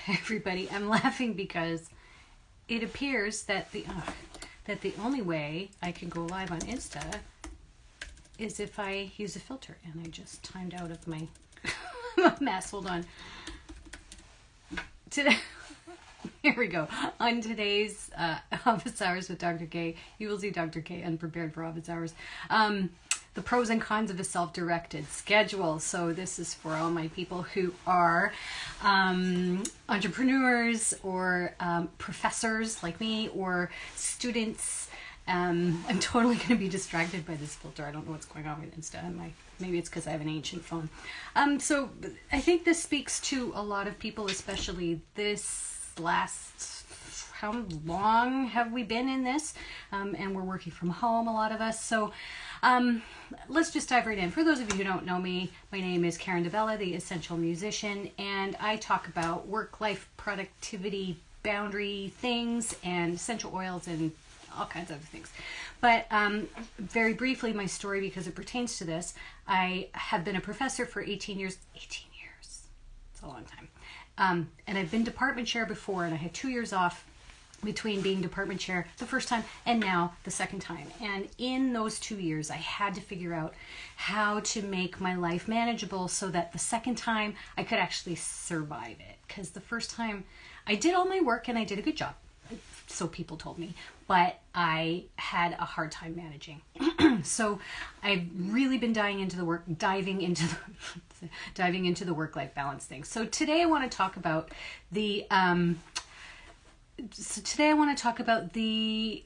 everybody. I'm laughing because it appears that the only way I can go live on Insta is if I use a filter, and I just timed out of my mess. Hold on. Today, here we go. On today's Office Hours with Dr. K, you will see Dr. K unprepared for Office Hours. The pros and cons of a self-directed schedule. So this is for all my people who are entrepreneurs or professors like me, or students. I'm totally going to be distracted by this filter. I don't know what's going on with Insta. Maybe it's because I have an ancient phone. So I think this speaks to a lot of people, especially this last, how long have we been in this? And we're working from home, a lot of us. So let's just dive right in. For those of you who don't know me, my name is Karen DeBella, the Essential Musician, and I talk about work-life productivity, boundary things, and essential oils, and all kinds of other things. But very briefly, my story, because it pertains to this, I have been a professor for 18 years. 18 years. It's a long time. And I've been department chair before, and I had 2 years off between being department chair the first time and now the second time. And in those 2 years, I had to figure out how to make my life manageable so that the second time I could actually survive it. Because the first time I did all my work and I did a good job, so people told me, but I had a hard time managing. So I've really been diving into the work-life balance thing. So today I want to talk about the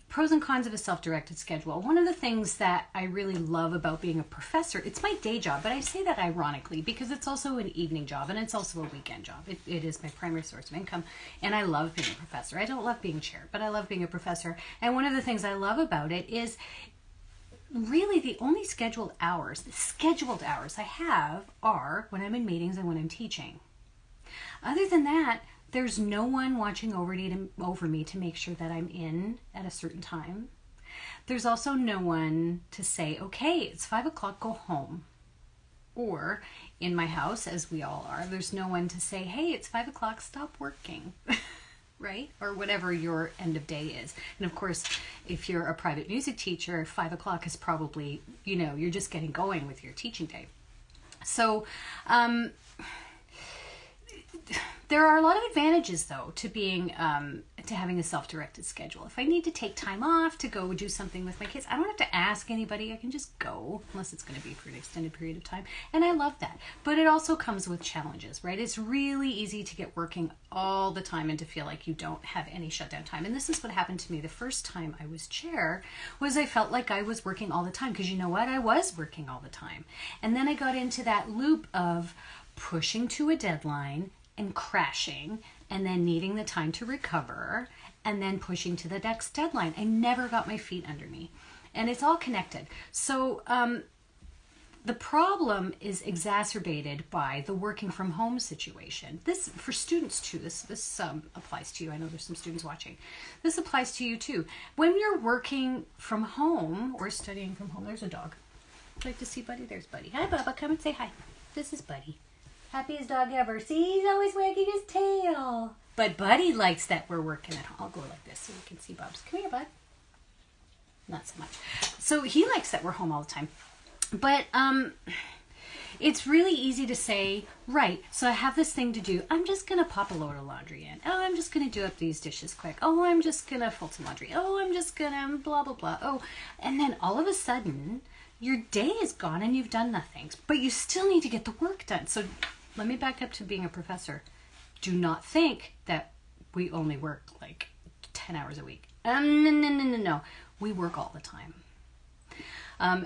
pros and cons of a self-directed schedule. One of the things that I really love about being a professor, it's my day job, but I say that ironically because it's also an evening job and it's also a weekend job. It is my primary source of income, and I love being a professor. I don't love being chair, but I love being a professor. And one of the things I love about it is really the only scheduled hours I have are when I'm in meetings and when I'm teaching. Other than that, there's no one watching over me to make sure that I'm in at a certain time. There's also no one to say, okay, it's 5 o'clock, go home. Or in my house, as we all are, there's no one to say, hey, it's 5 o'clock, stop working. Right? Or whatever your end of day is. And of course, if you're a private music teacher, 5 o'clock is probably, you're just getting going with your teaching day. So, there are a lot of advantages, though, to being to having a self-directed schedule. If I need to take time off to go do something with my kids, I don't have to ask anybody. I can just go, unless it's going to be for an extended period of time. And I love that. But it also comes with challenges, right? It's really easy to get working all the time and to feel like you don't have any shutdown time. And this is what happened to me the first time I was chair, was I felt like I was working all the time. Because you know what? I was working all the time. And then I got into that loop of pushing to a deadline and crashing, and then needing the time to recover, and then pushing to the next deadline. I never got my feet under me. And it's all connected. So the problem is exacerbated by the working from home situation. This, for students too, this applies to you. I know there's some students watching. This applies to you too. When you're working from home or studying from home, there's a dog. I'd like to see Buddy. There's Buddy. Hi, Bubba. Come and say hi. This is Buddy. Happiest dog ever. See, he's always wagging his tail. But Buddy likes that we're working at home. I'll go like this so you can see Bubs. Come here, Bud. Not so much. So he likes that we're home all the time. But it's really easy to say, right, so I have this thing to do. I'm just going to pop a load of laundry in. Oh, I'm just going to do up these dishes quick. Oh, I'm just going to fold some laundry. Oh, I'm just going to blah, blah, blah. Oh, and then all of a sudden, your day is gone and you've done nothing. But you still need to get the work done. So let me back up to being a professor. Do not think that we only work like 10 hours a week. No. We work all the time.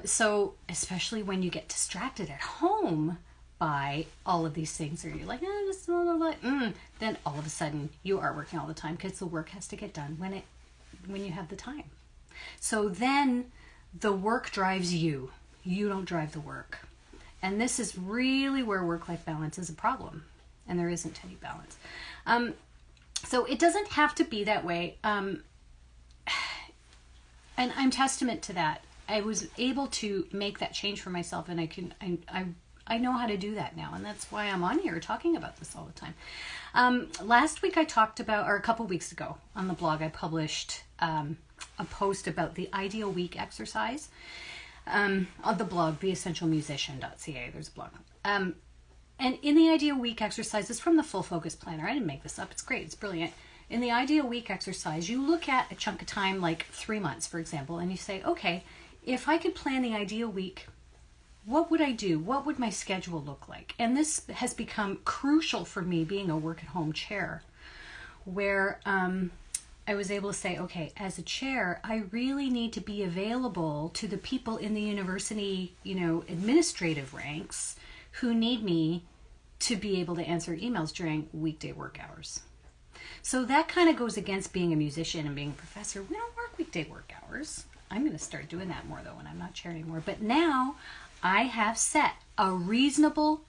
So especially when you get distracted at home by all of these things, or you're like, just blah, blah, blah. Then all of a sudden you are working all the time because the work has to get done when you have the time. So then the work drives you. You don't drive the work. And this is really where work-life balance is a problem. And there isn't any balance. So it doesn't have to be that way. And I'm testament to that. I was able to make that change for myself, and I know how to do that now, and that's why I'm on here talking about this all the time. Last week I talked about, or a couple weeks ago on the blog, I published a post about the ideal week exercise on the blog, theessentialmusician.ca. There's a blog. And in the ideal week exercise, it's from the Full Focus Planner. I didn't make this up. It's great. It's brilliant. In the ideal week exercise, you look at a chunk of time, like 3 months, for example, and you say, okay, if I could plan the ideal week, what would I do? What would my schedule look like? And this has become crucial for me being a work-at-home chair, where I was able to say, okay, as a chair, I really need to be available to the people in the university, administrative ranks who need me to be able to answer emails during weekday work hours. So that kind of goes against being a musician and being a professor. We don't work weekday work hours. I'm going to start doing that more, though, when I'm not chair anymore. But now I have set a reasonable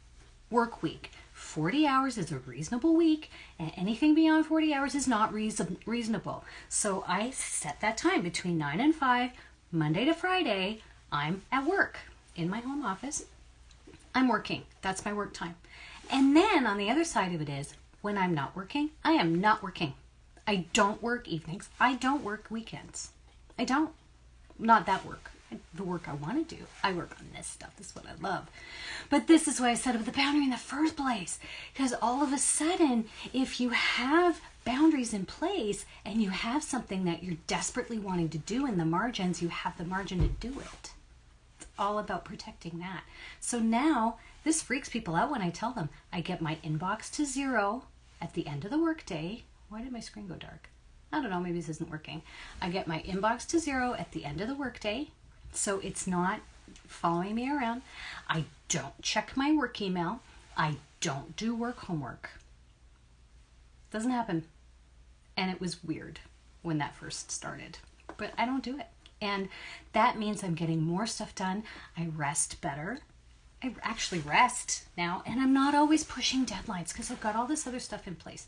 work week. 40 hours is a reasonable week, and anything beyond 40 hours is not reasonable. So I set that time between 9 and 5, Monday to Friday. I'm at work in my home office. I'm working. That's my work time. And then on the other side of it is, when I'm not working, I am not working. I don't work evenings. I don't work weekends. I don't. Not that work. The work I want to do. I work on this stuff. This is what I love. But this is why I set up the boundary in the first place. Because all of a sudden, if you have boundaries in place and you have something that you're desperately wanting to do in the margins, you have the margin to do it. It's all about protecting that. So now, this freaks people out when I tell them I get my inbox to 0 at the end of the workday. Why did my screen go dark? I don't know, maybe this isn't working. I get my inbox to 0 at the end of the workday, so it's not following me around. I don't check my work email. I don't do work homework. Doesn't happen. And it was weird when that first started, but I don't do it. And that means I'm getting more stuff done. I rest better. I actually rest now, and I'm not always pushing deadlines because I've got all this other stuff in place.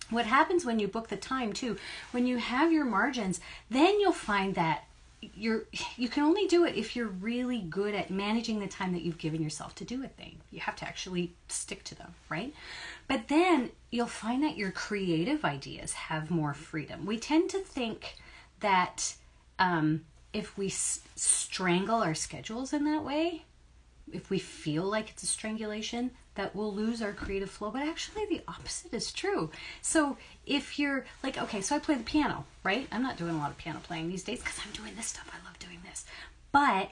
What happens when you book the time too, when you have your margins, then you'll find that you can only do it if you're really good at managing the time that you've given yourself to do a thing. You have to actually stick to them, right? But then you'll find that your creative ideas have more freedom. We tend to think that if we strangle our schedules in that way, if we feel like it's a strangulation, that we'll lose our creative flow. But actually the opposite is true. So if you're like, okay, so I play the piano, right? I'm not doing a lot of piano playing these days because I'm doing this stuff. I love doing this. But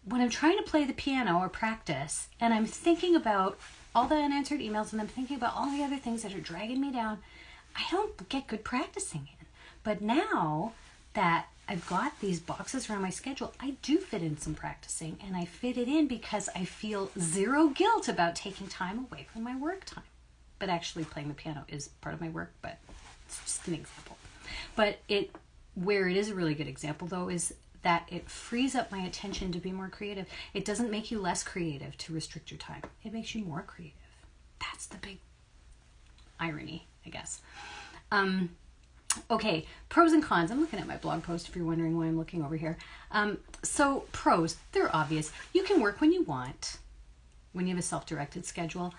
when I'm trying to play the piano or practice, and I'm thinking about all the unanswered emails, and I'm thinking about all the other things that are dragging me down, I don't get good practicing in. But now that I've got these boxes around my schedule, I do fit in some practicing, and I fit it in because I feel zero guilt about taking time away from my work time. But actually playing the piano is part of my work, but it's just an example. But where it is a really good example though is that it frees up my attention to be more creative. It doesn't make you less creative to restrict your time. It makes you more creative. That's the big irony, I guess. Okay, pros and cons. I'm looking at my blog post if you're wondering why I'm looking over here. So pros, they're obvious. You can work when you want, when you have a self-directed schedule.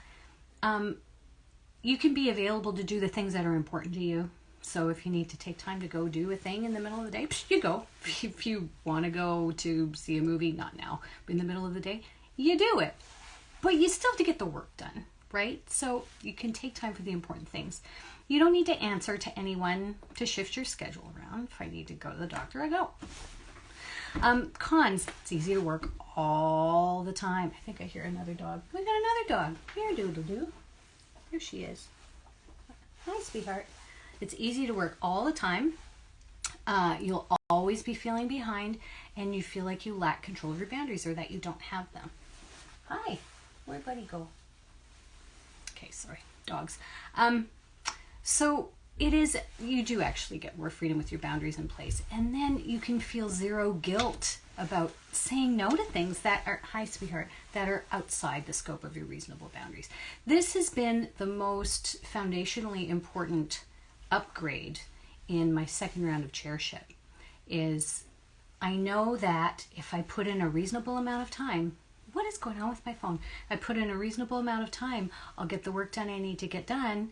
You can be available to do the things that are important to you. So if you need to take time to go do a thing in the middle of the day, you go. If you want to go to see a movie, not now, but in the middle of the day, you do it. But you still have to get the work done, right? So you can take time for the important things. You don't need to answer to anyone to shift your schedule around. If I need to go to the doctor, I go. Cons, it's easy to work all the time. I think I hear another dog. We got another dog. Here, Doodle-Doo. There she is. Hi, sweetheart. It's easy to work all the time. You'll always be feeling behind, and you feel like you lack control of your boundaries or that you don't have them. Hi. Where'd Buddy go? Okay, sorry. Dogs. So you do actually get more freedom with your boundaries in place. And then you can feel zero guilt about saying no to things that are, hi sweetheart, that are outside the scope of your reasonable boundaries. This has been the most foundationally important upgrade in my second round of chairship. Is I know that if I put in a reasonable amount of time, what is going on with my phone? I put in a reasonable amount of time. I'll get the work done I need to get done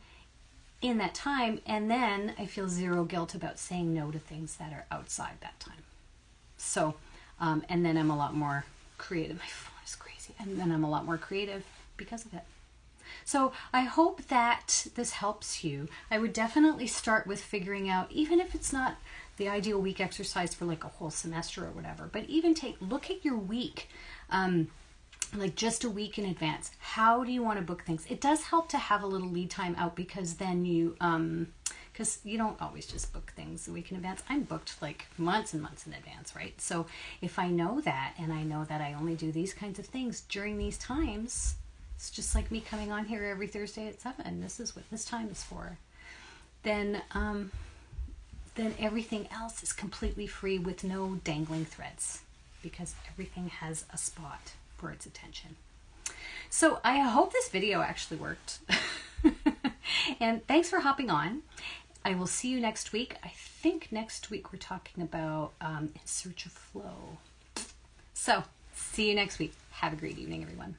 in that time, and then I feel zero guilt about saying no to things that are outside that time. So, and then I'm a lot more creative. My phone is crazy. And then I'm a lot more creative because of it. So I hope that this helps you. I would definitely start with figuring out, even if it's not the ideal week exercise for like a whole semester or whatever, but even look at your week, like just a week in advance. How do you want to book things? It does help to have a little lead time out, because then you, because you don't always just book things a week in advance. I'm booked like months and months in advance, right? So if I know that, and I know that I only do these kinds of things during these times, it's just like me coming on here every Thursday at 7. This is what this time is for. Then everything else is completely free with no dangling threads, because everything has a spot for its attention. So I hope this video actually worked. And thanks for hopping on. I will see you next week. I think next week we're talking about In Search of Flow. So see you next week. Have a great evening, everyone.